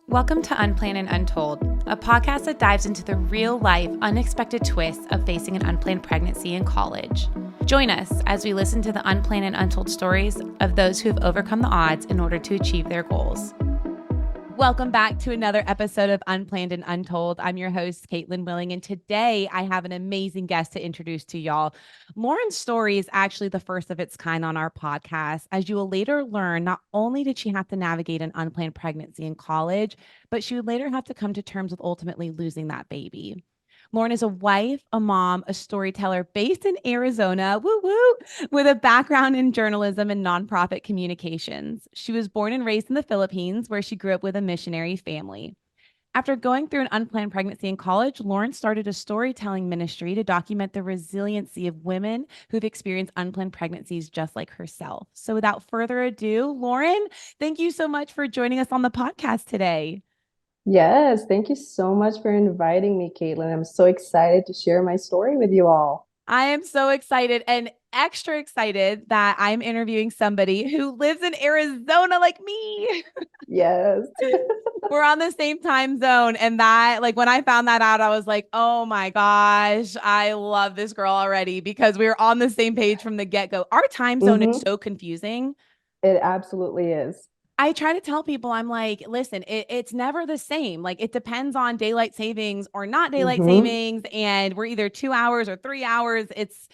Welcome to Unplanned and Untold, a podcast that dives into the real-life, unexpected twists of facing an unplanned pregnancy in college. Join us as we listen to the unplanned and untold stories of those who have overcome the odds in order to achieve their goals. Welcome back to another episode of Unplanned and Untold. I'm your host, Caitlin Willing, and today I have an amazing guest to introduce to y'all. Loren's story is actually the first of its kind on our podcast. As you will later learn, not only did she have to navigate an unplanned pregnancy in college, but she would later have to come to terms with ultimately losing that baby. Loren is a wife, a mom, a storyteller based in Arizona, woo woo, with a background in journalism and nonprofit communications. She was born and raised in the Philippines, where she grew up with a missionary family. After going through an unplanned pregnancy in college, Loren started a storytelling ministry to document the resiliency of women who've experienced unplanned pregnancies just like herself. So without further ado, Loren, thank you so much for joining us on the podcast today. Yes, thank you so much for inviting me, Caitlin. I'm so excited to share my story with you all. I am so excited and extra excited that I'm interviewing somebody who lives in Arizona like me. Yes. We're on the same time zone. And that, like, when I found that out, I was like, oh my gosh, I love this girl already because we were on the same page from the get go. Our time zone is Mm-hmm. so confusing. It absolutely is. I try to tell people, I'm like, listen, it's never the same. Like, it depends on daylight savings or not daylight Mm-hmm. savings, and we're either 2 hours or 3 hours. It's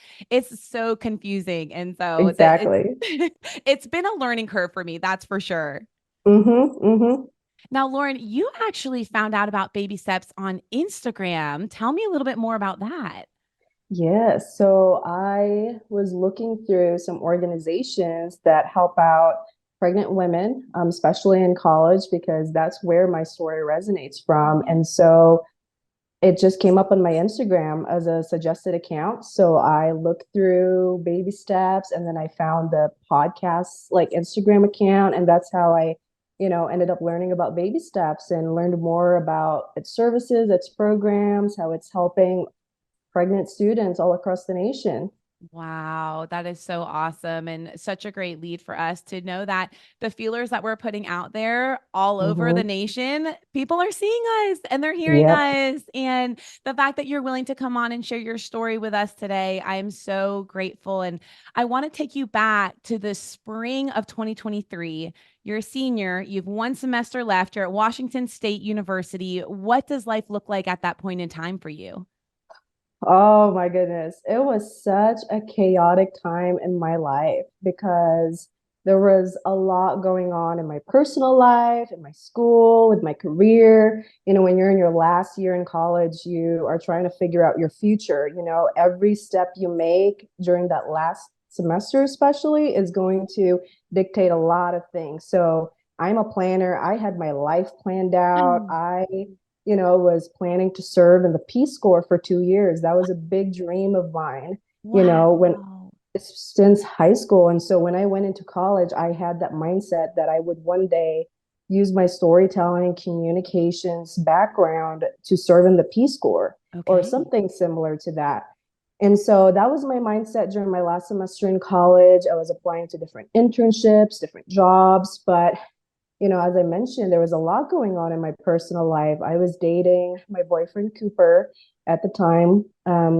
so confusing, and so that Exactly. it's been a learning curve for me, that's for sure. Mm-hmm. Mm-hmm. Now, Loren, you actually found out about baby steps on Instagram. Tell me a little bit more about that. Yes. So I was looking through some organizations that help out pregnant women, especially in college, because that's where my story resonates from. Mhm. And so it just came up on my Instagram as a suggested account. So I looked through baby steps and then I found the podcast like Instagram account. And that's how I, ended up learning about baby steps and learned more about its services, its programs, how it's helping pregnant students all across the nation. Wow, that is so awesome and such a great lead for us to know that the feelers that we're putting out there all over the Hmm. nation, people are seeing us and they're hearing Yep. us. And the fact that you're willing to come on and share your story with us today, I am so grateful. And I want to take you back to the spring of 2023. You're a senior, you've one semester left, you're at Washington State University. What does life look like at that point in time for you? Oh my goodness. It was such a chaotic time in my life because there was a lot going on in my personal life, in my school, with my career. When you're in your last year in college, you are trying to figure out your future. Every step you make during that last semester, especially, is going to dictate a lot of things. So I'm a planner. I had my life planned out. I was planning to serve in the Peace Corps for 2 years. That was a big dream of mine, when Wow. since high school. And so when I went into college, I had that mindset that I would one day use my storytelling communications background to serve in the Peace Corps or Okay. something similar to that. And so that was my mindset during my last semester in college. I was applying to different internships, different jobs, but as I mentioned, there was a lot going on in my personal life. I was dating my boyfriend, Cooper, at the time.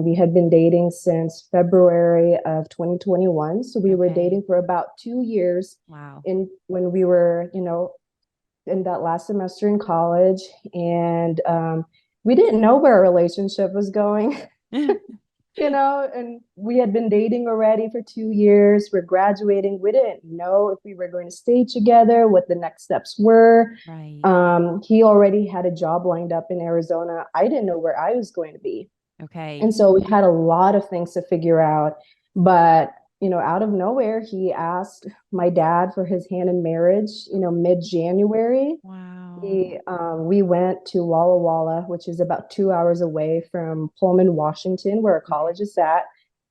We had been dating since February of 2021. So we were Okay. dating for about 2 years Wow. in when we were, in that last semester in college. And we didn't know where our relationship was going. And we had been dating already for 2 years. We're graduating. We didn't know if we were going to stay together, what the next steps were. Right. He already had a job lined up in Arizona. I didn't know where I was going to be. Okay. And so we had a lot of things to figure out. But, out of nowhere, he asked my dad for his hand in marriage, mid-January. Wow. We went to Walla Walla, which is about 2 hours away from Pullman, Washington, where our Okay. college is at.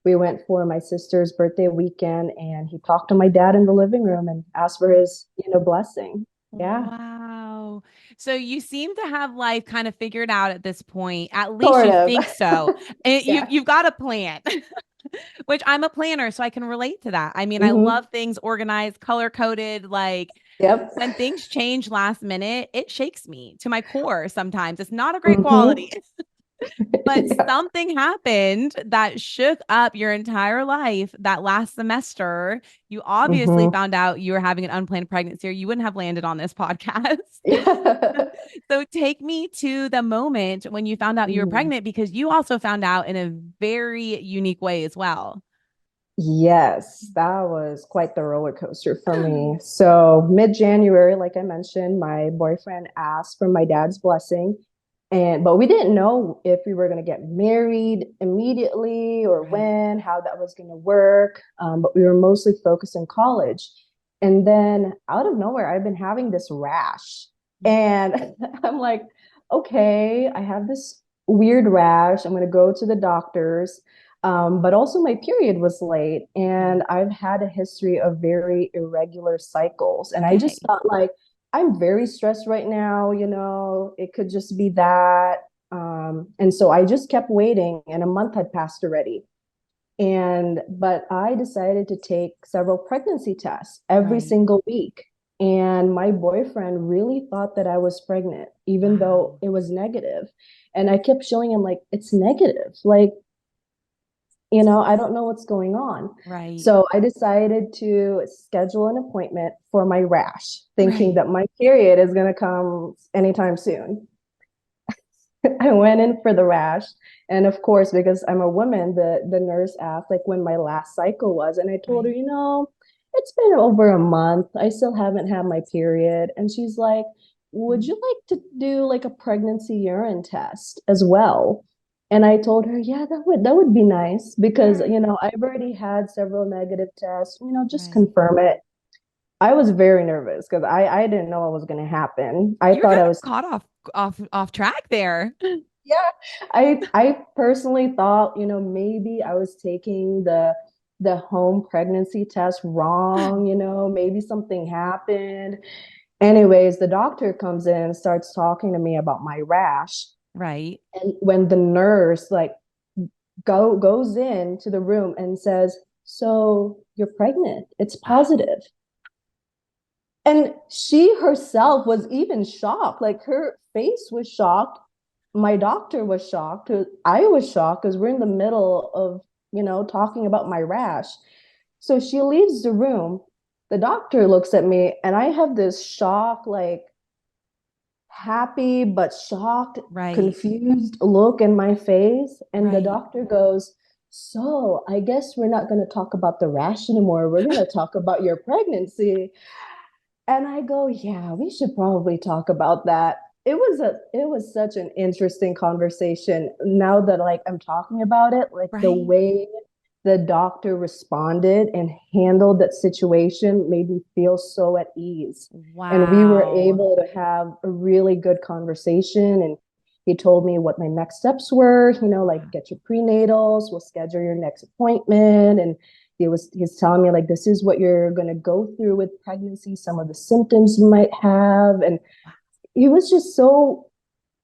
We went for my sister's birthday weekend, and he talked to my dad in the living room and asked for his, blessing. Yeah, Wow. So you seem to have life kind of figured out at this point. At least sort you of. think so. And Yeah. you've got a plan, which I'm a planner, so I can relate to that. I mean, I Hmm. love things organized, color coded, like Yep. When things change last minute, it shakes me to my core sometimes. It's not a great Hmm. quality. But something happened that shook up your entire life that last semester. You obviously Hmm. found out you were having an unplanned pregnancy, or you wouldn't have landed on this podcast. Yeah. So take me to the moment when you found out you were Mhm. pregnant, because you also found out in a very unique way as well. Yes, that was quite the roller coaster for me. So, mid-January, like I mentioned, my boyfriend asked for my dad's blessing. And but we didn't know if we were going to get married immediately or Right. when, how that was going to work. But we were mostly focused in college. And then out of nowhere, I've been having this rash. And I'm like, okay, I have this weird rash. I'm going to go to the doctors. But also, my period was late, and Right. I've had a history of very irregular cycles. And I just Okay. thought, like, I'm very stressed right now, it could just be that. And so I just kept waiting, and a month had passed already. But I decided to take several pregnancy tests every Right. single week. And my boyfriend really thought that I was pregnant, even though Wow. it was negative. And I kept showing him, like, it's negative. Like, I don't know what's going on. Right. So I decided to schedule an appointment for my rash, thinking Right. that my period is going to come anytime soon. I went in for the rash. And of course, because I'm a woman, the nurse asked like when my last cycle was. And I told her, Right. it's been over a month. I still haven't had my period. And she's like, would you like to do like a pregnancy urine test as well? And I told her, yeah, that would be nice because, Yeah. I've already had several negative tests, just Right. confirm it. I was very nervous because I didn't know what was going to happen. I You're thought kind I of was caught off track there. Yeah, I personally thought, maybe I was taking the home pregnancy test wrong, maybe something happened. Anyways, the doctor comes in and starts talking to me about my rash. Right. And when the nurse like goes into the room and says, "So you're pregnant. It's positive." And she herself was even shocked. Like her face was shocked. My doctor was shocked. I was shocked because we're in the middle of, talking about my rash. So she leaves the room. The doctor looks at me and I have this shock, like happy but shocked, Right. confused look in my face. And the Right. doctor goes, so I guess we're not going to talk about the rash anymore. We're going to talk about your pregnancy. And I go, yeah, we should probably talk about that. It was such an interesting conversation. Now that like I'm talking about it, like the Right. way the doctor responded and handled that situation made me feel so at ease. And we were Wow. able to have a really good conversation. And he told me what my next steps were, like Wow. get your prenatals, we'll schedule your next appointment. And he's telling me like this is what you're going to go through with pregnancy, some of the symptoms you might have. And he was just so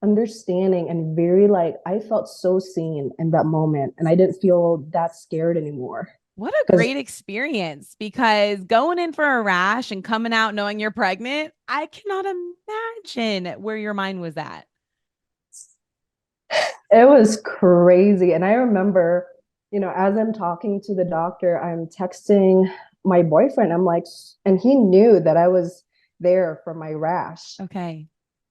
understanding and very like I felt so seen in that moment and I didn't feel that scared anymore What a because great experience, because going in for a rash and coming out knowing you're pregnant, I cannot imagine where your mind was at. it was crazy. And I remember, as I'm talking to the doctor, I'm texting my boyfriend. I'm like, and he knew that I was there for my rash. Okay.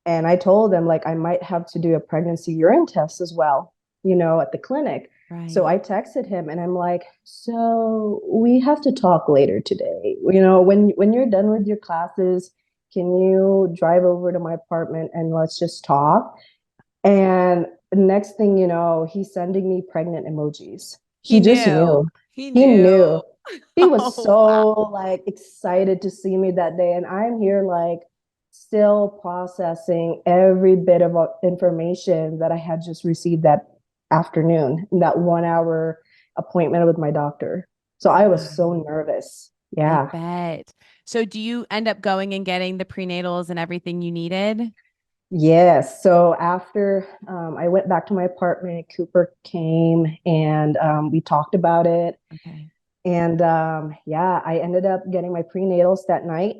And I told them like I might have to do a pregnancy urine test as well, at the clinic. So Right. I texted him and I'm like, so we have to talk later today. When you're done with your classes, can you drive over to my apartment and let's just talk? And next thing you know, he's sending me pregnant emojis. He He just knew. knew. He He knew. knew. He was Oh, wow. so like excited to see me that day. And I'm here like still processing every bit of information that I had just received that afternoon, in that 1 hour appointment with my doctor. So I was so Wow. nervous. I Yeah. bet. So do you end up going and getting the prenatals and everything you needed? Yes. So after I went back to my apartment, Cooper came and we talked about it. Okay. And yeah, I ended up getting my prenatals that night.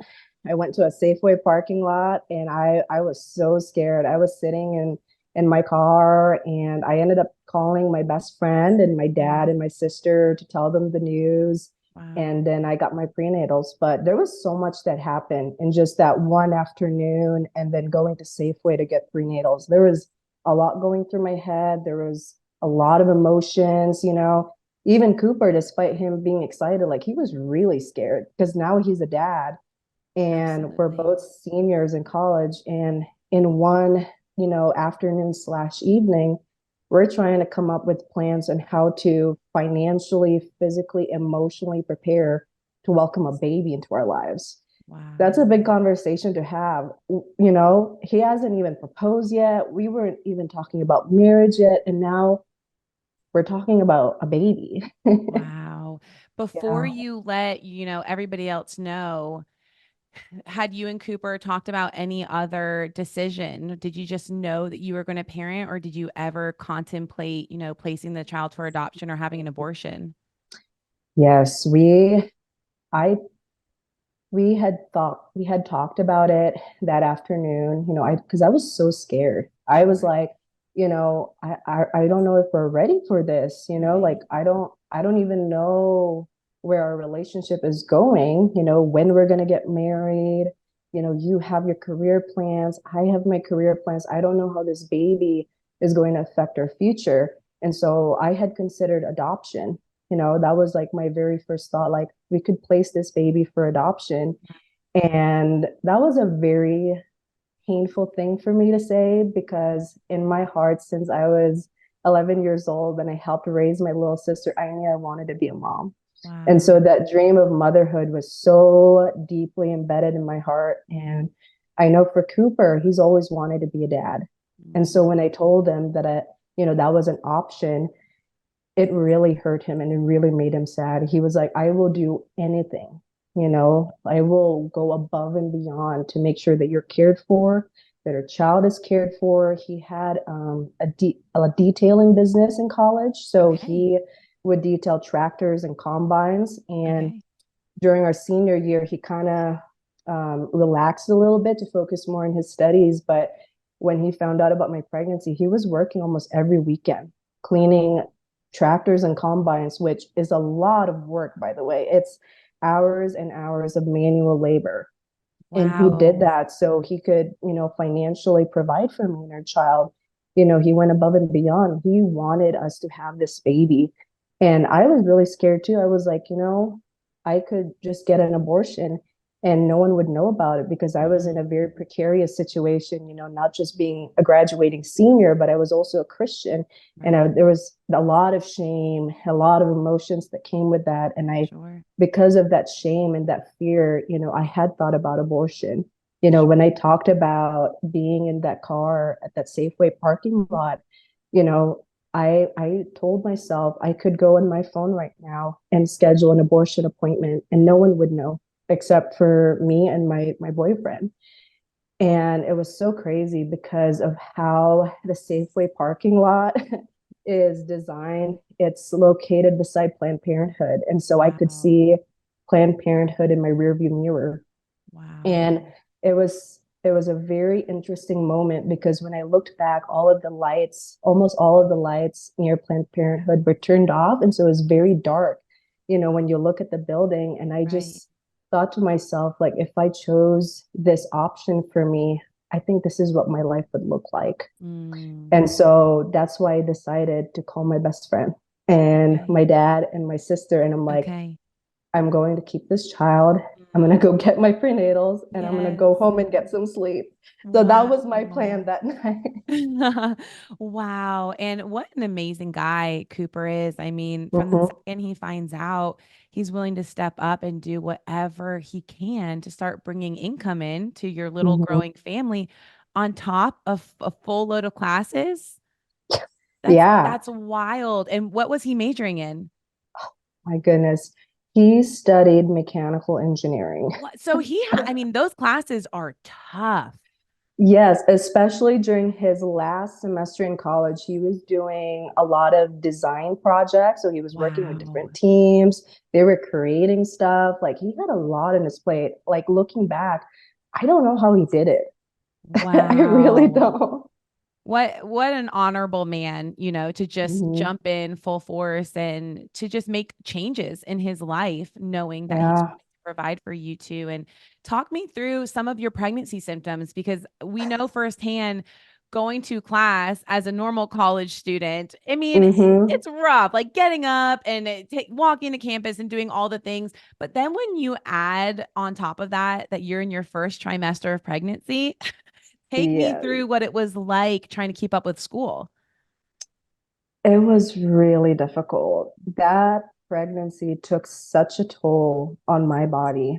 I went to a Safeway parking lot and I was so scared. I was sitting in my car and I ended up calling my best friend and my dad and my sister to tell them the news. Wow. And then I got my prenatals. But there was so much that happened in just that one afternoon and then going to Safeway to get prenatals. There was a lot going through my head. There was a lot of emotions, you know. Even Cooper, despite him being excited, like he was really scared because now he's a dad and we're Absolutely. both seniors in college. And in one, afternoon slash evening, we're trying to come up with plans on how to financially, physically, emotionally prepare to welcome a baby into our lives. That's a Wow. big conversation to have. He hasn't even proposed yet. We weren't even talking about marriage yet. And now we're talking about a baby. Wow. Before Yeah. you let, everybody else know, had you and Cooper talked about any other decision? Did you just know that you were going to parent, or did you ever contemplate, placing the child for adoption or having an abortion? Yes, I we had talked about it that afternoon, because I was so scared. I was Sure. like, I don't know if we're ready for this, like Right. I don't even know where our relationship is going, when we're gonna get married. You have your career plans, I have my career plans. I don't know how this baby is going to affect our future. And so I had considered adoption. That was like my very first thought, like we could place this baby for adoption. And that was a very painful thing for me to say because in my heart, since I was 11 years old and I helped raise my little sister, I knew I wanted to be a mom. And so Wow. that dream of motherhood was so deeply embedded in my heart. And I know for Cooper, he's always wanted to be a dad. And Mm. so when I told him that was an option, it really hurt him and it really made him sad. He was like, I will do anything, I will go above and beyond to make sure that you're cared for, that our child is cared for. He had a detailing business in college. So Okay. he would detail tractors and combines. And Okay. during our senior year, he kind of relaxed a little bit to focus more on his studies. But when he found out about my pregnancy, he was working almost every weekend, cleaning tractors and combines, which is a lot of work, by the way. It's hours and hours of manual labor. And he did Wow. that so he could, financially provide for me and our child. He went above and beyond. He wanted us to have this baby. And I was really scared too. I was like, I could just get an abortion and no one would know about it because I was in Mm. a very precarious situation, not just being a graduating senior, but I was also a Christian. And Right. there was a lot of shame, a lot of emotions that came with that. And Sure. because of that shame and that fear, I had thought about abortion. When I talked about being in that car at that Safeway parking lot, you know, I told myself I could go on my phone right now and schedule an abortion appointment and no one would know except for me and my boyfriend. And it was so crazy because of how the Safeway parking lot is designed. It's located beside Planned Parenthood. And so I could Wow. see Planned Parenthood in my rearview mirror. And Wow. it was a very interesting moment because when I looked back, all of the lights, almost all of the lights near Planned Parenthood were turned off. And so it was very dark, when you look at the building. And I Right. just thought to myself, like, if I chose this option for me, I think this is what my life would look like. Mm. And so that's why I decided to call my best friend and Okay. my dad and my sister. And I'm like, Okay. I'm going to keep this child. I'm going to Mm. go get my prenatals and I'm going to Yes. go home and get some sleep. So that was my Wow. plan that night. Wow. And what an amazing guy Cooper is. I mean, from the Mhm. second he finds out, he's willing to step up and do whatever he can to start bringing income in to your little Mhm. growing family on top of a full load of classes. That's Yeah, that's wild. And what was he majoring in? my goodness. He studied mechanical engineering. What? So I mean, those classes are tough. Yes, especially during his last semester in college, he was doing a lot of design projects. So he was working with Wow. different teams. They were creating stuff. Like he had a lot on his plate. Like looking back, I don't know how he did it. I really Wow. don't. What an honorable man, to just Mhm. jump in full force and to just make changes in his life, knowing that he's Yeah. going to provide for you too. And talk me through some of your pregnancy symptoms because we know firsthand going to class as a normal college student. I mean, Hmm. it's rough, like getting up and walking to campus and doing all the things. But then when you add on top of that, that you're in your first trimester of pregnancy, take me Yeah. through what it was like trying to keep up with school. It was really difficult. That pregnancy took such a toll on my body.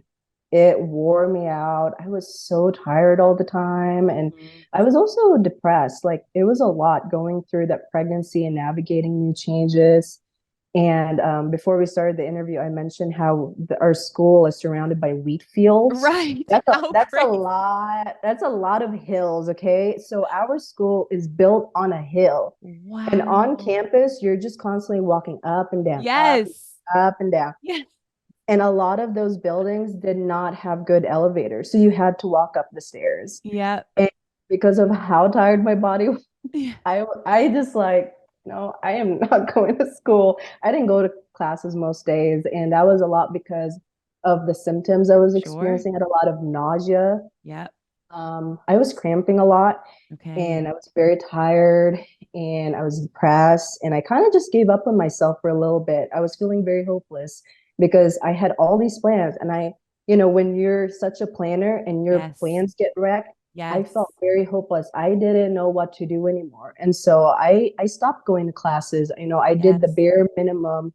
It wore me out. I was so tired all the time. And Mhm. I was also depressed. Like it was a lot going through that pregnancy and navigating new changes. And before we started the interview, I mentioned how our school is surrounded by wheat fields. Right. That's a How that's a crazy. lot. That's a lot of hills. Okay, so our school is built on a hill, and on Wow. campus, you're just constantly walking up and down, Yes. up and down. Yes. And a lot of those buildings did not have good elevators, so you had to walk up the stairs. Yep. And because of how tired my body Yeah. I just like, no, I am not going to school. I didn't go to classes most days, and that was a lot because of the symptoms I was Sure. experiencing. I had a lot of nausea. Yep. I was cramping a lot, Okay. and I was very tired, and I was depressed, and I kind of just gave up on myself for a little bit. I was feeling very hopeless because I had all these plans, and when you're such a planner and your Yes. plans get wrecked, I Yes. felt very hopeless. I didn't know what to do anymore. And so I stopped going to classes. I did the Yes. bare minimum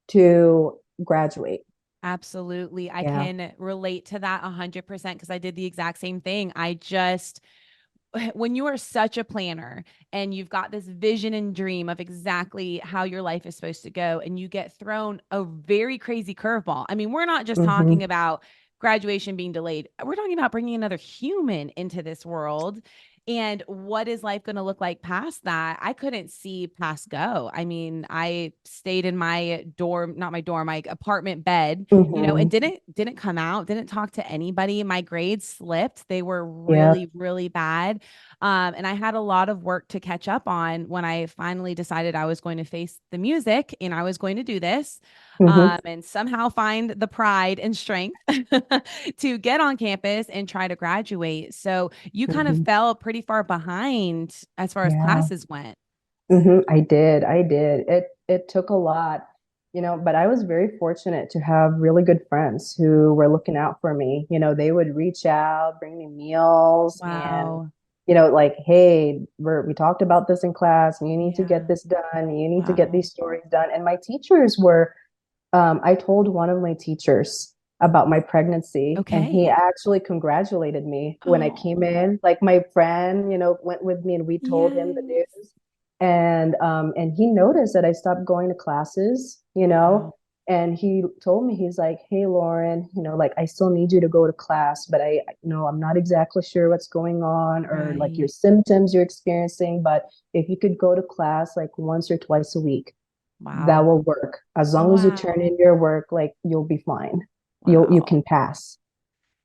to graduate. Absolutely. I Yeah. can relate to that 100% because I did the exact same thing. I just when you are such a planner and you've got this vision and dream of exactly how your life is supposed to go, and you get thrown a very crazy curveball. I mean, we're not just talking Hmm. about graduation being delayed, we're talking about bringing another human into this world. And what is life going to look like past that? I couldn't see past go. I mean, I stayed in my dorm, not my dorm, my apartment bed, and Hmm. didn't come out, didn't talk to anybody. My grades slipped. They were Yeah. really, really bad. And I had a lot of work to catch up on when I finally decided I was going to face the music and I was going to do this, Hmm. and somehow find the pride and strength to get on campus and try to graduate. So you kind of Hmm. fell pretty far behind as far as Yeah. classes went. I did. I did. It took a lot, but I was very fortunate to have really good friends who were looking out for me. They would reach out, bring me meals, and Wow. like, hey, we talked about this in class, and you need to get Yeah. this done. You need to get Wow. these stories done. And my teachers were, I told one of my teachers about my pregnancy, and he Okay. actually congratulated me when I came Oh, in. Like my friend, went with me and we told him the yes. news. And he noticed that I stopped going to classes, Wow. and he told me, he's like, hey, Loren, like I still need you to go to class, but I'm not exactly sure what's going on or like your Right. symptoms you're experiencing, but if you could go to class like once or twice a week, that Wow. will work. As long as you turn Wow. in your work, like you'll be fine. You Wow. can pass.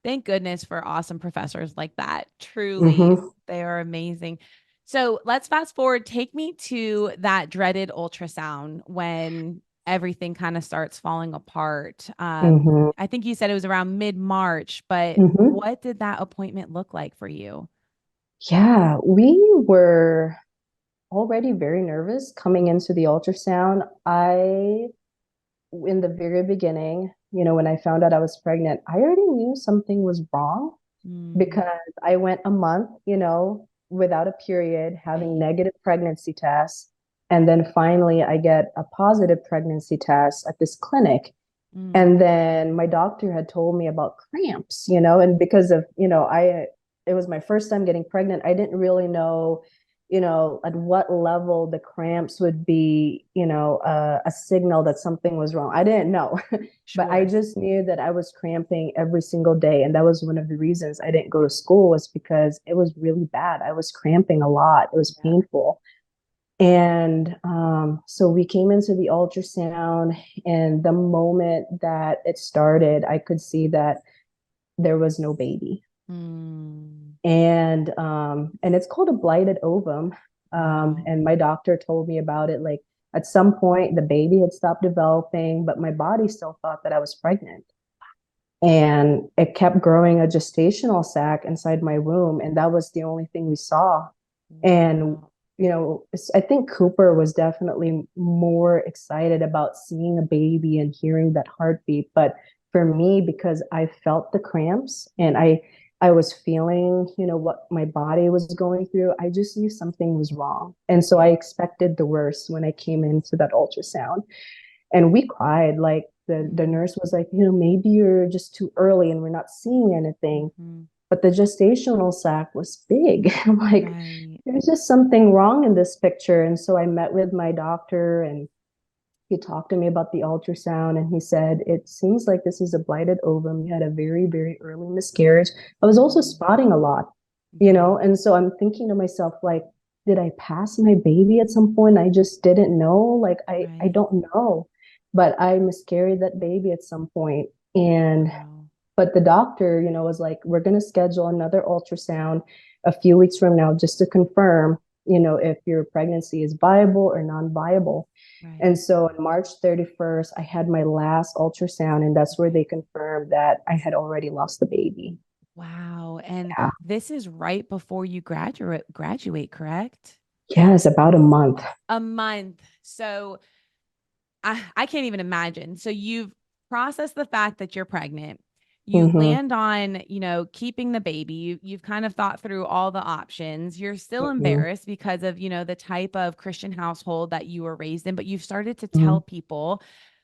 Thank goodness for awesome professors like that. Truly, Hmm. they are amazing. So let's fast forward. Take me to that dreaded ultrasound when everything kind of starts falling apart. Hmm. I think you said it was around mid-March, but Hmm. what did that appointment look like for you? Yeah, we were already very nervous coming into the ultrasound. In the very beginning, when I found out I was pregnant, I already knew something was wrong Mm, because I went a month, without a period, having right. negative pregnancy tests. And then finally, I get a positive pregnancy test at this clinic. Mm, And then my doctor had told me about cramps, and because of, it was my first time getting pregnant. I didn't really know, at what level the cramps would be, a signal that something was wrong. I didn't know, but I Sure. just knew that I was cramping every single day. And that was one of the reasons I didn't go to school, was because it was really bad. I was cramping a lot. It was Yeah. painful. And so we came into the ultrasound, and the moment that it started, I could see that there was no baby. Mm. And it's called a blighted ovum. Wow. And my doctor told me about it. Like, at some point, the baby had stopped developing, but my body still thought that I was pregnant. And it kept growing a gestational sac inside my womb, and that was the only thing we saw. And Wow. I think Cooper was definitely more excited about seeing a baby and hearing that heartbeat. But for me, because I felt the cramps and I was feeling, what my body was going through, I just knew something was wrong. And so I Yeah. expected the worst when I came into that ultrasound. And we cried. Like, the Mm. nurse was like, maybe you're just too early and we're not seeing anything. Mhm. But the gestational sac was big. I'm like, Right. there's just something wrong in this picture. And so I met with my doctor, and he talked to me about the ultrasound, and he said, it seems like this is a blighted ovum. You had a very, very early miscarriage. I was also Mm. spotting a lot, Okay. and so I'm thinking to myself, like, did I pass my baby at some point? I just didn't know. Like, I Right. don't know. But I miscarried that baby at some point. And Wow. but the doctor, was like, we're going to schedule another ultrasound a few weeks from now just to confirm, if your pregnancy is viable or non-viable. Right. And so on March 31st, I had my last ultrasound, and that's where Okay. they confirmed that I had already lost the baby. Wow. And Yeah. this is right before you graduate, correct? Yes, about a month. A month. So I can't even imagine. So you've processed the fact that you're pregnant. You Mm-hmm. land on, keeping the baby. You've kind of thought through all the options. You're still Mm-hmm. embarrassed because of, the type of Christian household that you were raised in, but you've started to Mm-hmm. tell people.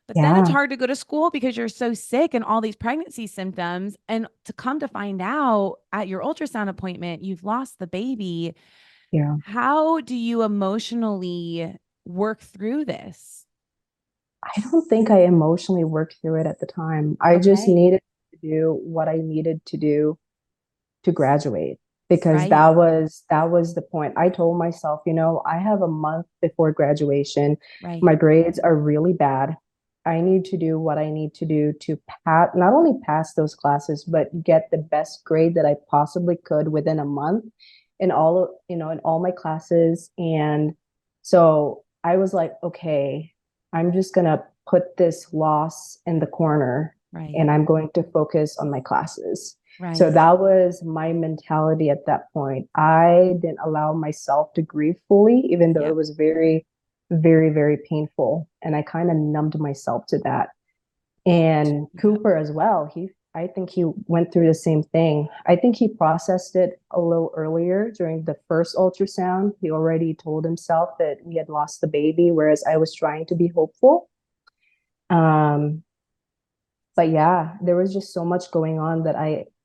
But then it's Yeah. hard to go to school because you're so sick and all these pregnancy symptoms. And to come to find out at your ultrasound appointment, you've lost the baby. Yeah. How do you emotionally work through this? I don't think I emotionally worked through it at the time. I just Okay. needed to do what I needed to do to graduate, because Right. that was the point. I told myself, I have a month before graduation. Right. My grades are really bad. I need to do what I need to do to pass, not only pass those classes, but get the best grade that I possibly could within a month in all my classes. And so I was like, okay, I'm just gonna put this loss in the corner, Right. and I'm going to focus on my classes. So Right. that was my mentality at that point. I didn't allow myself to grieve fully, even though Yep. it was very, very, very painful. And I kind of numbed myself to that. And Yep. Cooper as well, I think he went through the same thing. I think he processed it a little earlier during the first ultrasound. He already told himself that we had lost the baby, whereas I was trying to be hopeful. Um, but yeah, there was just so much going on that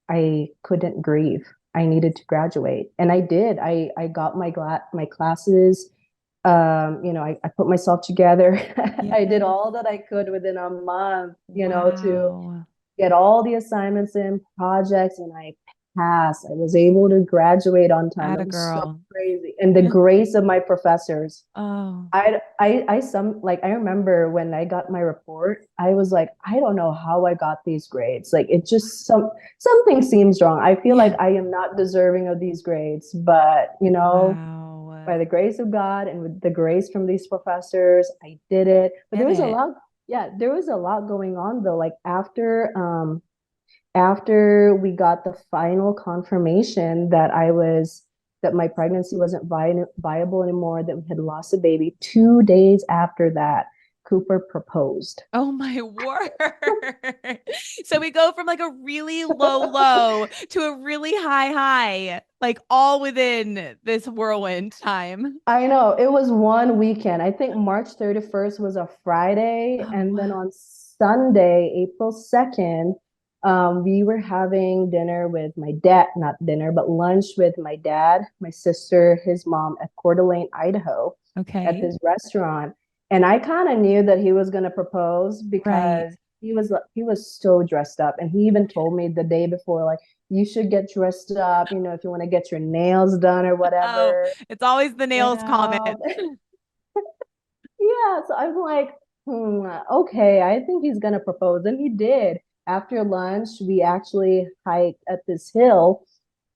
I couldn't grieve. I needed to graduate, and I did. I got my classes. I put myself together. I did Yes. all that I could within a month, to Wow. get all the assignments and projects, and I passed. I was able to graduate on time. It Atta was so girl. crazy, and the grace of my professors. Oh, I remember when I got my report, I was like, I don't know how I got these grades. Like, it just something seems wrong. I feel like yeah. I am not deserving of these grades, but by Wow. the grace of God and with the grace from these professors, I did it. But there Did was a it. lot, yeah, there was a lot going on though. Like, after we got the final confirmation that my pregnancy wasn't viable anymore, that we had lost a baby, 2 days after that, Cooper proposed. Oh my word. So we go from like a really low to a really high, like all within this whirlwind time. I know, it was one weekend. I think March 31st was a Friday, Oh, and then on Sunday, April 2nd, We were having dinner with my dad, not dinner, but lunch with my dad, my sister, his mom at Coeur d'Alene, Idaho, at Okay. this restaurant. And I kind of knew that he was going to propose Right. because he was so dressed up. And he even told me the day before, like, you should get dressed up, if you want to get your nails done or Oh, whatever. it's always the You nails comment. know, yeah, so I'm like, okay, I think he's gonna propose. And he did. After lunch, we actually hiked at this hill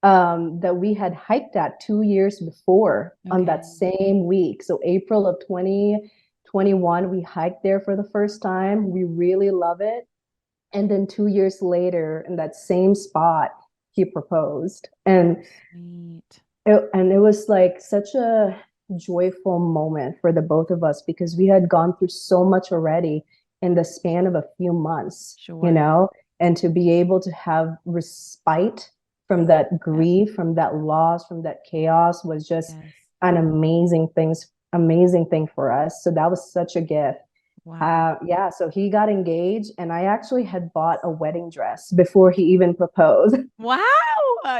that we had hiked at 2 years before on Okay. that same week. So April of 2021, we hiked there for the first time. We really love it. And then 2 years later, in that same spot, he proposed. Sweet. And it was like such a joyful moment for the both of us because we had gone through so much already in the span of a few months, Sure. and to be able to have respite from that Yep. grief, from that loss, from that chaos was just Yes. an amazing thing for us. So that was such a gift. Wow. Yeah, so he got engaged, and I actually had bought a wedding dress before he even proposed. Wow.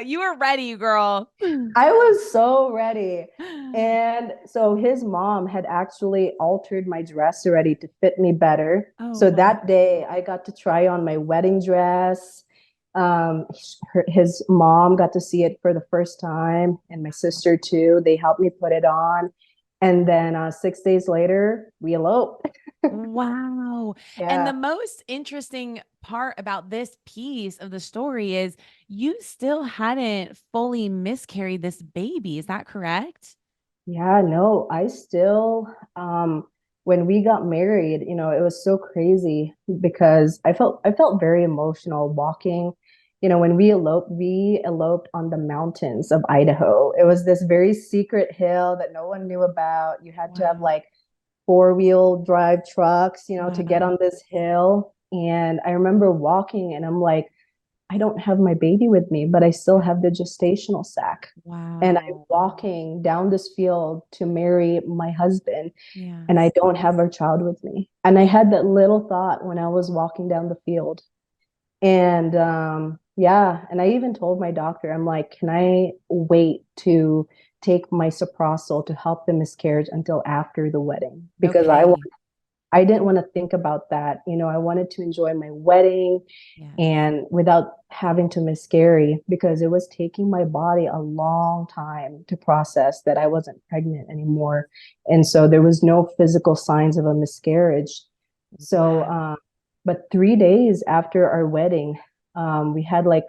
You were ready, girl. I was so ready. And so his mom had actually altered my dress already to fit me better. Oh, So wow. that day I got to try on my wedding dress. His mom got to see it for the first time, and my sister too. They helped me put it on. And then 6 days later, we eloped. Wow. And the Yeah. most interesting part about this piece of the story is you still hadn't fully miscarried this baby. Is that correct? Yeah, no, I still, when we got married, it was so crazy because I felt very emotional walking. When we eloped on the mountains of Idaho. It was this very secret hill that no one knew about. You had to have Wow. like four-wheel drive trucks, to get Wow. on this hill. And I remember walking and I'm like, I don't have my baby with me, but I still have the gestational sac. And I'm Wow. walking down this field to marry my husband, and I Yes. don't have our child with me. And I had that little thought when I was walking down the field. And yeah, and I even told my doctor, I'm like, can I wait to take my soprasol to help the miscarriage until after the wedding? Because Okay. I didn't want to think about that. I wanted to enjoy my wedding Yes. and without having to miscarry because it was taking my body a long time to process that I wasn't pregnant anymore. And so there was no physical signs of a miscarriage. So, Wow. but 3 days after our wedding, we had like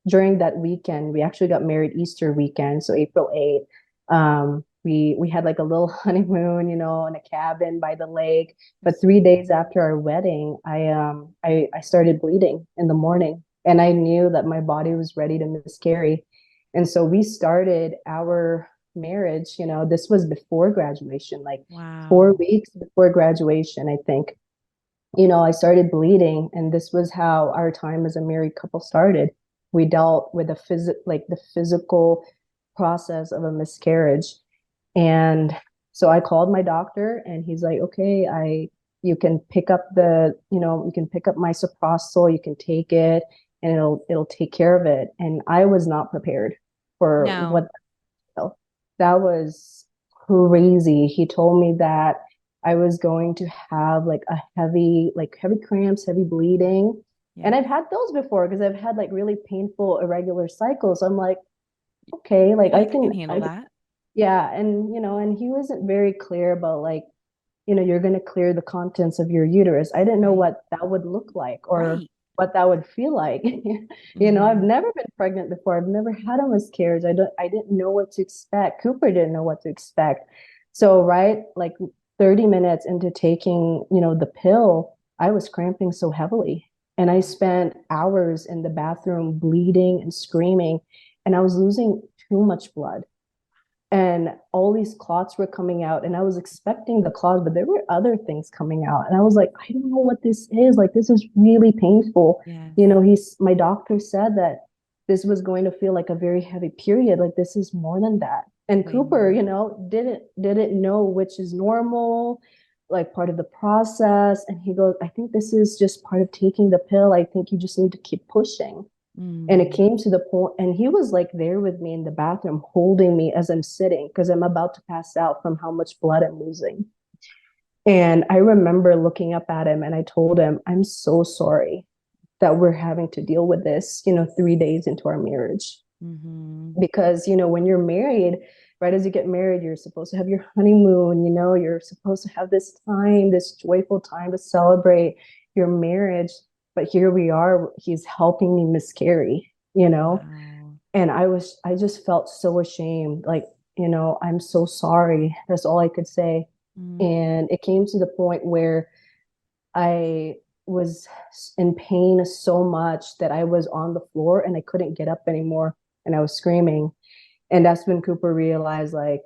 during that weekend, we actually got married Easter weekend, so April 8th. We had like a little honeymoon, in a cabin by the lake. But 3 days after our wedding, I started bleeding in the morning, and I knew that my body was ready to miscarry. And so we started our marriage. This was before graduation, like four Wow. weeks before graduation, I think. I started bleeding, and this was how our time as a married couple started. We dealt with the physical process of a miscarriage. And so I called my doctor, and he's like, okay, you can pick up you can pick up my soprasol, you can take it, and it'll take care of it. And I was not prepared for No. what that was crazy. He told me that I was going to have like heavy cramps, heavy bleeding. And Yes. I've had those before because I've had like really painful, irregular cycles. I'm like, okay, like Yes, I can handle I that. yeah, and he wasn't very clear about like, you're going to clear the contents of your uterus. I didn't know Right. what that would look like or Right. what that would feel like. I've Hmm. never been pregnant before. I've never had a miscarriage. I didn't know what to expect. Cooper didn't know what to expect. So, right, like 30 minutes into taking, the pill, I was cramping so heavily. And I spent hours in the bathroom bleeding and screaming, and I was losing too much blood, and all these clots were coming out, and I was expecting the clots, but there were other things coming out, and I was like, I don't know what this is. Like, this is really painful. Yes. My doctor said that this was going to feel like a very heavy period. Like, this is more than that. And Way Cooper, more. didn't know which is normal like part of the process. And he goes, I think this is just part of taking the pill. I think you just need to keep pushing. And it Mm. came to the point, and he was like there with me in the bathroom, holding me as I'm sitting because I'm about to pass out from how much blood I'm losing. And I remember looking up at him and I told him, I'm so sorry that we're having to deal with this, 3 days into our marriage. Mm-hmm. Because, when you're married, right as you get married, you're supposed to have your honeymoon, you're supposed to have this time, this joyful time to celebrate your marriage. But here we are, he's helping me miscarry. Wow. And I just felt so ashamed. Like, I'm so sorry. That's all I could say. Mm. And it came to the point where I was in pain so much that I was on the floor and I couldn't get up anymore and I was screaming. And that's when Cooper realized, like,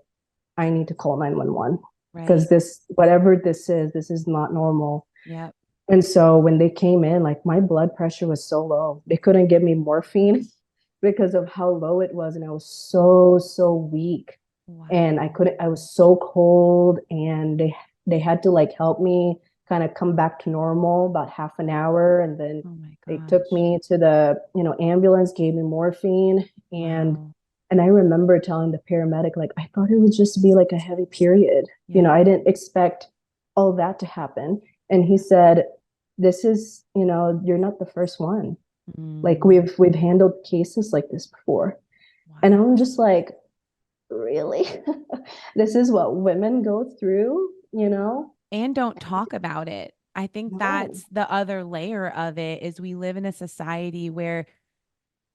I need to call 911 Right. because whatever this is not normal. Yep. And so when they came in, like, my blood pressure was so low. They couldn't give me morphine because of how low it was. And I was so, so weak. And Wow. I was so cold. And they had to like help me kind of come back to normal about half an hour. And then Oh my they took gosh. me to the, ambulance, gave me morphine. Wow. And I remember telling the paramedic, like, I thought it would just be like a heavy period. Yeah. I didn't expect all that to happen. And he said, this is, you're not the first one. Like Mm. we've handled cases like this before. And Wow. I'm just like, really? This is what women go through? And don't talk about it. I think No. that's the other layer of it is we live in a society where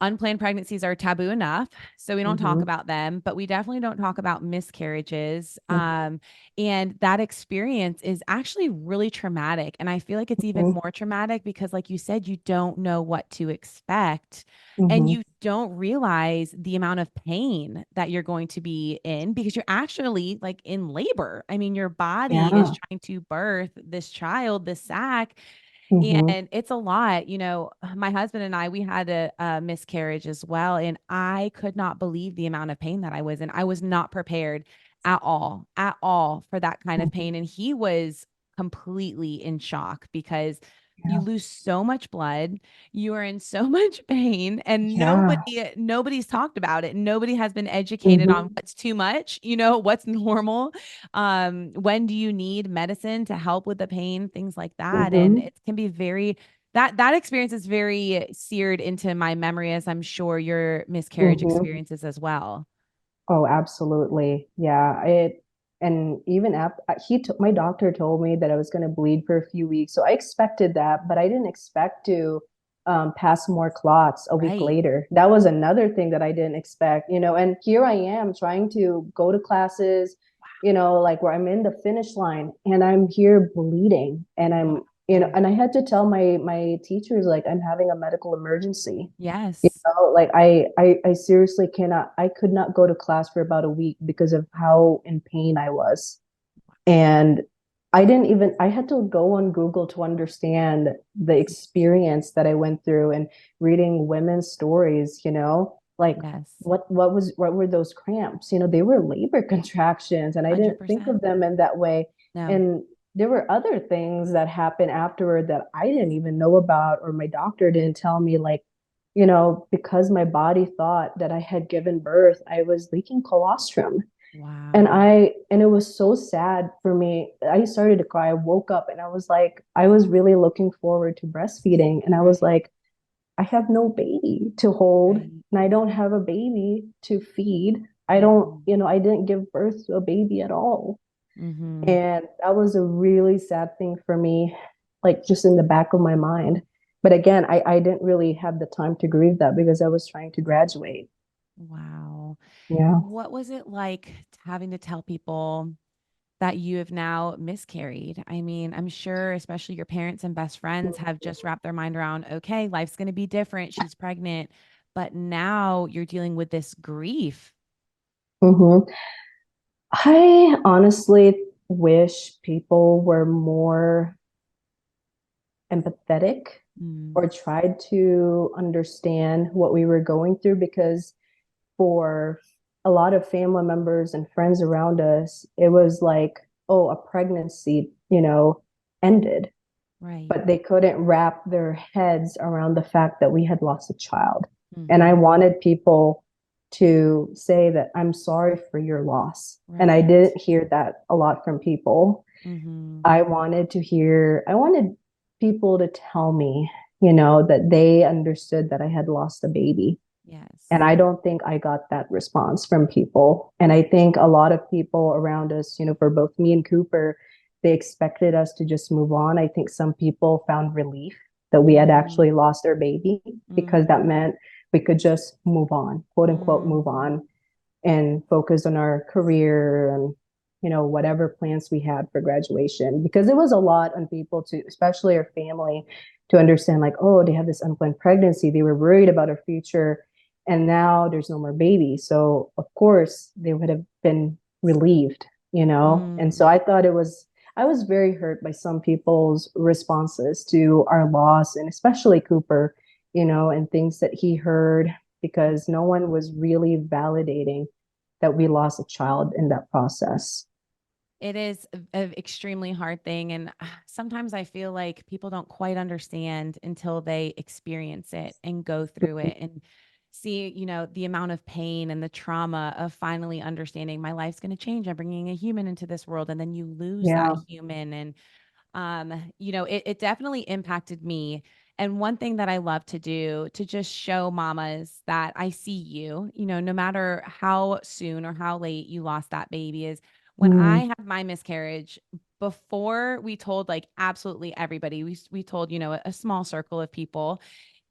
unplanned pregnancies are taboo enough, so we don't talk Mm-hmm. about them, but we definitely don't talk about miscarriages. Mm-hmm. And that experience is actually really traumatic. And I feel like it's even more traumatic because, like you said, you don't know what to expect. And Mm-hmm. you don't realize the amount of pain that you're going to be in because you're actually like in labor. I mean, your body is Yeah. trying to birth this child, this sac, Mm-hmm. and it's a lot. My husband and I, we had a miscarriage as well. And I could not believe the amount of pain that I was in. I was not prepared at all for that kind of pain. And he was completely in shock because you Yeah. lose so much blood, you are in so much pain, and Yeah. nobody's talked about it. Nobody has been educated on Mm-hmm. what's too much, what's normal. When do you need medicine to help with the pain, things like that. And Mm-hmm. it can be very that experience is very seared into my memory, as I'm sure your miscarriage Mm-hmm. experiences as well. Oh, absolutely. Yeah. And even after my doctor told me that I was going to bleed for a few weeks. So I expected that, but I didn't expect to pass more clots a week Right. later. That was another thing that I didn't expect. And here I am trying to go to classes, like where I'm in the finish line and I'm here bleeding and Wow. and I had to tell my teachers like I'm having a medical emergency. Yes. Like I seriously I could not go to class for about a week because of how in pain I was. And I had to go on Google to understand the experience that I went through and reading women's stories, like Yes. what were those cramps? They were labor contractions and I didn't think 100%. of them in that way. No. And there were other things that happened afterward that I didn't even know about or my doctor didn't tell me, like, because my body thought that I had given birth, I was leaking colostrum. Wow. And it was so sad for me. I started to cry. I woke up and I was like, I was really looking forward to breastfeeding. And I was Right. like, I have no baby to hold Right. and I don't have a baby to feed. I don't, Mm-hmm. I didn't give birth to a baby at all. Mm-hmm. And that was a really sad thing for me, like just in the back of my mind. But again, I didn't really have the time to grieve that because I was trying to graduate. Wow. Yeah. What was it like having to tell people that you have now miscarried? I mean, I'm sure, especially your parents and best friends have just wrapped their mind around, okay, life's going to be different. She's pregnant. But now you're dealing with this grief. Mm-hmm. I honestly wish people were more empathetic Mm. or tried to understand what we were going through because for a lot of family members and friends around us, it was like oh, a pregnancy, ended, Right. but they couldn't wrap their heads around the fact that we had lost a child. And I Mm-hmm. wanted people to say that I'm sorry for your loss. And I Right. didn't hear that a lot from people. Mm-hmm. I wanted people to tell me, that they understood that I had lost a baby. And Yes. I don't think I got that response from people. And I think a lot of people around us, for both me and Cooper, they expected us to just move on. I think some people found relief that we had Mm-hmm. actually lost our baby because Mm-hmm. that meant we could just move on, quote unquote, move Mm-hmm. on and focus on our career and whatever plans we had for graduation, because it was a lot on people to, especially our family, to understand like, oh, they have this unplanned pregnancy, they were worried about our future, and now there's no more baby, so of course they would have been relieved. And Mm. so I was very hurt by some people's responses to our loss, and especially Cooper, and things that he heard, because no one was really validating that we lost a child in that process. It is an extremely hard thing. And sometimes I feel like people don't quite understand until they experience it and go through it and see, the amount of pain and the trauma of finally understanding my life's going to change. I'm bringing a human into this world. And then you lose that Yeah. human. And it definitely impacted me. And one thing that I love to do to just show mamas that I see you, no matter how soon or how late you lost that baby, is when I Mm, had my miscarriage, before we told like absolutely everybody, we told, a small circle of people.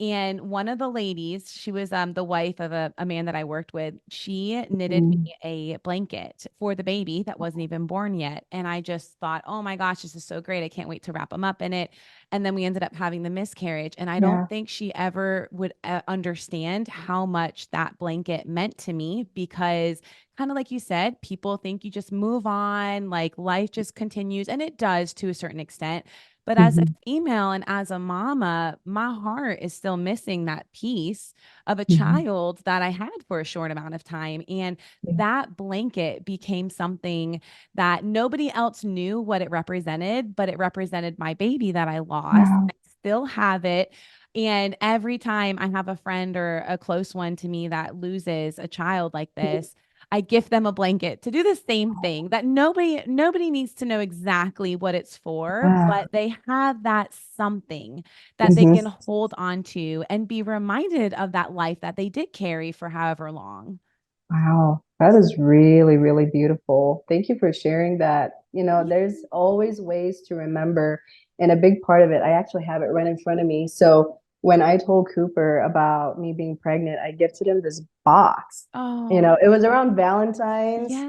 And one of the ladies, she was the wife of a man that I worked with. She knitted mm, me a blanket for the baby that wasn't even born yet. And I just thought, oh my gosh, this is so great. I can't wait to wrap him up in it. And then we ended up having the miscarriage. And I don't yeah. think she ever would understand how much that blanket meant to me, because kind of like you said, people think you just move on, like life just continues. And it does to a certain extent. But as a Hmm. female and as a mama, my heart is still missing that piece of a Hmm. child that I had for a short amount of time. And Yeah. that blanket became something that nobody else knew what it represented, but it represented my baby that I lost. Wow. I still have it. And every time I have a friend or a close one to me that loses a child like this, I gift them a blanket to do the same thing, that nobody needs to know exactly what it's for, Ah. but they have that something that they can Mhm. hold on to and be reminded of that life that they did carry for however long. Wow, that is really, really beautiful. Thank you for sharing that. There's Yeah. always ways to remember, and a big part of it, I actually have it right in front of me. So when I told Cooper about me being pregnant, I gifted him this box. Oh, It was around Valentine's, yes.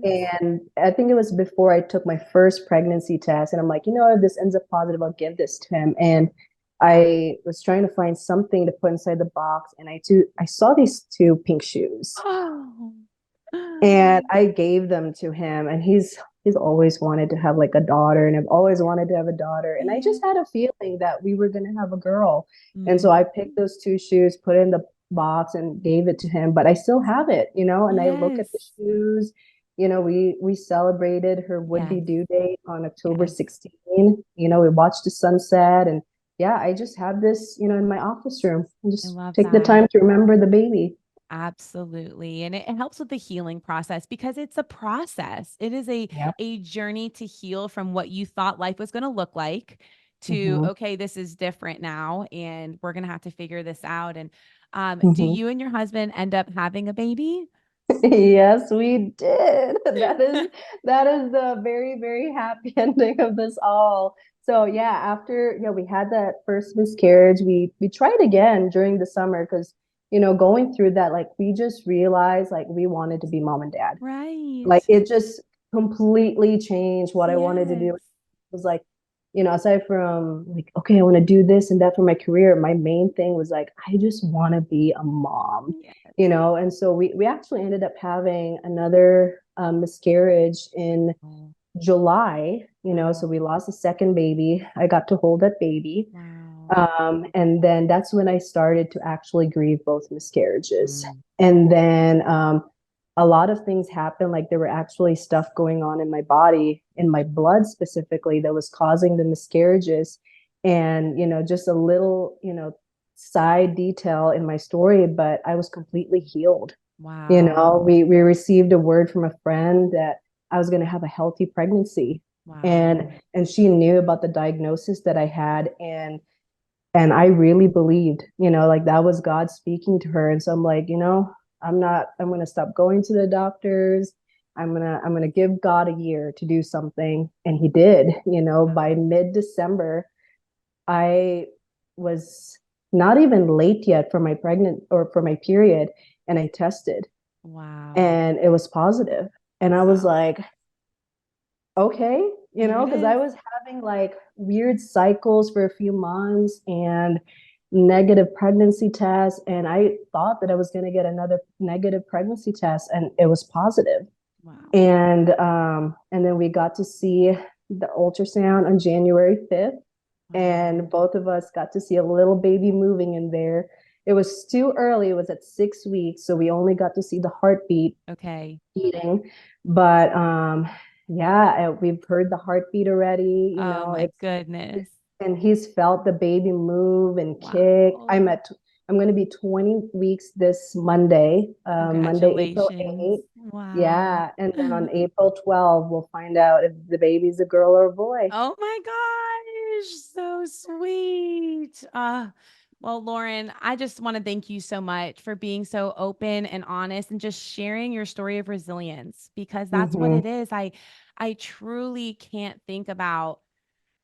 and I think it was before I took my first pregnancy test. And I'm like, if this ends up positive, I'll give this to him. And I was trying to find something to put inside the box, and I saw these two pink shoes, Oh. and I gave them to him. And he's always wanted to have like a daughter, and I've always wanted to have a daughter. And I Yeah. just had a feeling that we were gonna have a girl. And so Mm. I picked those two shoes, put it in the box, and gave it to him. But I still have it, and I look at the Yes. shoes. We celebrated her would-be Yes. due date on October Yes. 16. We watched the sunset, and yeah, I just have this, in my office room. I I just love take the that. time to remember the baby. Absolutely. And it helps with the healing process because it's a process. It is a Yeah. a journey to heal from what you thought life was going to look like to, Hmm. okay, this is different now and we're going to have to figure this out. And do Hmm. you and your husband end up having a baby? Yes, we did. That is the very, very happy ending of this all. So yeah, after we had that first miscarriage, we tried again during the summer because going through that, like we just realized like we wanted to be mom and dad. Like Right. it just completely changed what I wanted to do. It Yes. was like, aside from like, okay, I want to do this and that for my career, my main thing was like, I just want to be a mom, Yes. and so we actually ended up having another miscarriage in Oh, July, so wow. we lost a second baby. I got to hold that baby. Wow. And then that's when I started to actually grieve both miscarriages. Mm. And then a lot of things happened. Like there were actually stuff going on in my body, in my blood specifically, that was causing the miscarriages. And, just a little, side detail in my story, but I was completely healed. Wow. We received a word from a friend that I was going to have a healthy pregnancy. Wow. And she knew about the diagnosis that I had, and I really believed, like that was God speaking to her. And so I'm like, I'm going to stop going to the doctors. I'm going to give God a year to do something. And he did. By mid-December, I was not even late yet for my pregnant or for my period, and I tested, Wow. and it was positive. And I was Wow. like, okay, Here it because I is. was having like weird cycles for a few months and negative pregnancy tests. And I thought that I was going to get another negative pregnancy test, and it was positive. Wow. And then we got to see the ultrasound on January 5th, Wow. and both of us got to see a little baby moving in there. It was too early. It was at 6 weeks, so we only got to see the heartbeat Okay. beating. But yeah, we've heard the heartbeat already. Oh my It's goodness. and he's felt the baby move and kick. Wow. I'm going to be 20 weeks this Monday, Monday, April Congratulations. 8th. Wow. Yeah, and then on April 12th, we'll find out if the baby's a girl or a boy. Oh my gosh, so sweet. Well, Loren, I just want to thank you so much for being so open and honest and just sharing your story of resilience, because that's what it Mm-hmm. is. I truly can't think about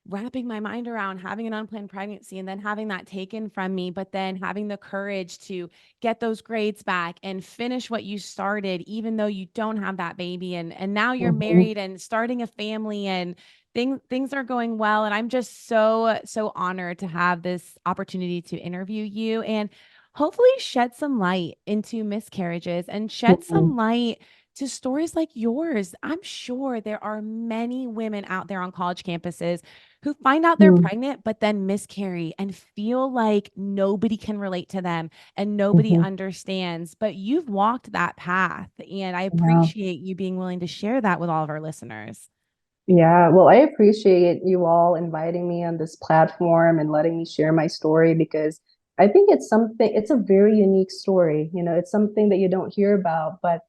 wrapping my mind around having an unplanned pregnancy and then having that taken from me, but then having the courage to get those grades back and finish what you started, even though you don't have that baby. And now you're Mm-hmm. married and starting a family, and things are going well. And I'm just so honored to have this opportunity to interview you and hopefully shed some light into miscarriages and shed Mm-hmm. some light to stories like yours. I'm sure there are many women out there on college campuses who find out they're pregnant, but then miscarry and feel like nobody can relate to them and nobody Mm-hmm. understands. But you've walked that path, and I Yeah. appreciate you being willing to share that with all of our listeners. Yeah, well, I appreciate you all inviting me on this platform and letting me share my story, because I think it's a very unique story. It's something that you don't hear about. But,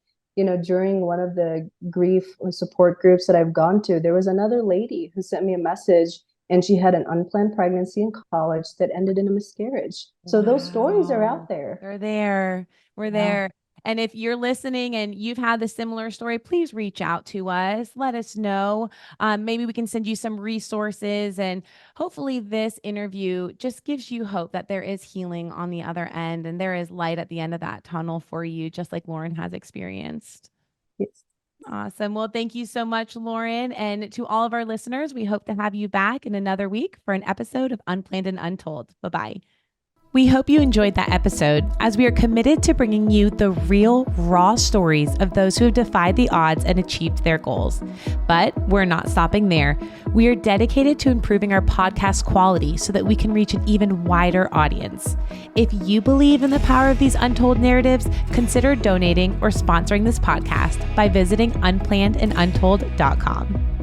during one of the grief support groups that I've gone to, there was another lady who sent me a message, and she had an unplanned pregnancy in college that ended in a miscarriage. So those stories are out Wow. there. They're there. We're Yeah. there. And if you're listening and you've had the similar story, please reach out to us. Let us know. Maybe we can send you some resources. And hopefully, this interview just gives you hope that there is healing on the other end and there is light at the end of that tunnel for you, just like Loren has experienced. Yes. Awesome. Well, thank you so much, Loren. And to all of our listeners, we hope to have you back in another week for an episode of Unplanned and Untold. Bye bye. We hope you enjoyed that episode, as we are committed to bringing you the real, raw stories of those who have defied the odds and achieved their goals. But we're not stopping there. We are dedicated to improving our podcast quality so that we can reach an even wider audience. If you believe in the power of these untold narratives, consider donating or sponsoring this podcast by visiting unplannedanduntold.com.